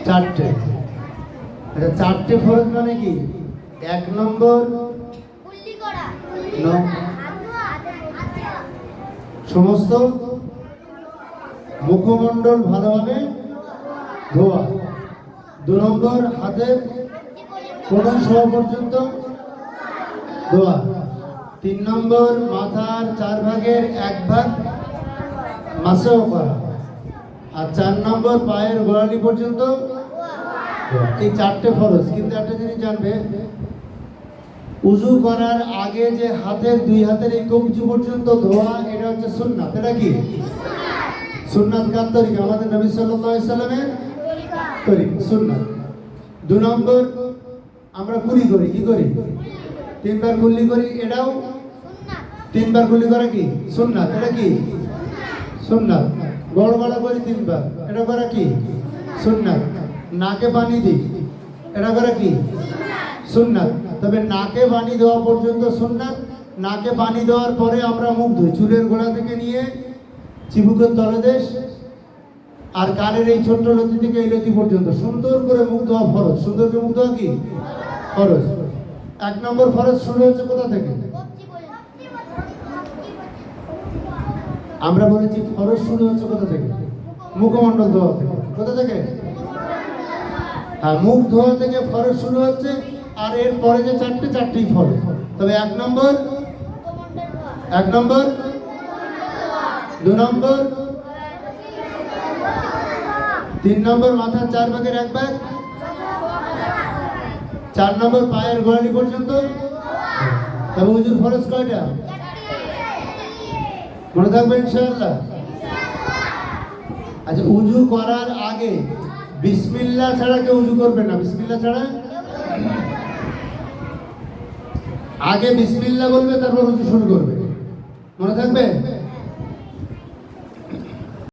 চারটে। আচ্ছা, চারটে ফরজ মানে কি? এক নম্বর সমস্ত মুখমণ্ডল ভালোভাবে ধোয়া। দু নম্বর হাতের কোন সহ পর্যন্ত ধোয়া। তিন নম্বর মাথার 4 ভাগের 1 ভাগ মাসহ করা। আর 4 নম্বর পায়ের গোড়ালি পর্যন্ত ধোয়া। এই চারটে ফরজ। কিন্তু একটা জিনিস জানবে, উযু করার আগে যে হাতের 2 হাতের এই কবজি পর্যন্ত ধোয়া, এটা হচ্ছে সুন্নাত। এটা কি সুন্নাত? কার তরিকা? আমাদের নবী সাল্লাল্লাহু আলাইহি সাল্লামের তরিকা, সুন্নাত। 2 নম্বর আমরা কুলি করি, কি করি? 3 বার কুলি করি, এটাও সুন্নাত। 3 বার কুলি করা কি সুন্নাত? এটা কি সুন্নাত। বড় বড় করি 3 বার, এটা করা কি সুন্নাত। নাকে পানি দিই, এটা করা কি সুন্নাত। তবে নাকে পানি দেওয়া পর্যন্ত সুন্নাত। নাকে পানি দেওয়ার পরে আমরা মুখ ধুই, চুলের গোড়া থেকে নিয়ে চিবুকের তলদেশ আর কানের এই ছোট্ট লতি থেকে এই লতি পর্যন্ত সুন্দর করে মুখ ধোয়া ফরজ। সুন্দর করে মুখ ধোয়া কি ফরজ। 1 নম্বর ফরজ শুরু হচ্ছে কোথা থেকে? আমরা বলেছি ফরজ শুরু হচ্ছে কোথা থেকে? মুখমণ্ডল ধোয়া থেকে। কোথা থেকে? হ্যাঁ, মুখ ধোয়া থেকে ফরজ শুরু হচ্ছে। আর এর পরে যে চারটেই ফরজ। তবে 1 নম্বর 2 নম্বর 3 নম্বর মাথার 4 ভাগের 1 ভাগ, 4 নম্বর পায়ের গোড়ালি পর্যন্ত। তবে উযুর ফরজ কয়টা? মনে থাকবে ইনশাআল্লাহ। আচ্ছা, উযু করার আগে বিসমিল্লাহ ছাড়া কেউ উযু করবে না। বিসমিল্লাহ ছাড়া আগে বিসমিল্লাহ বলবে, তারপর উযু শুরু করবে। মনে থাকবে?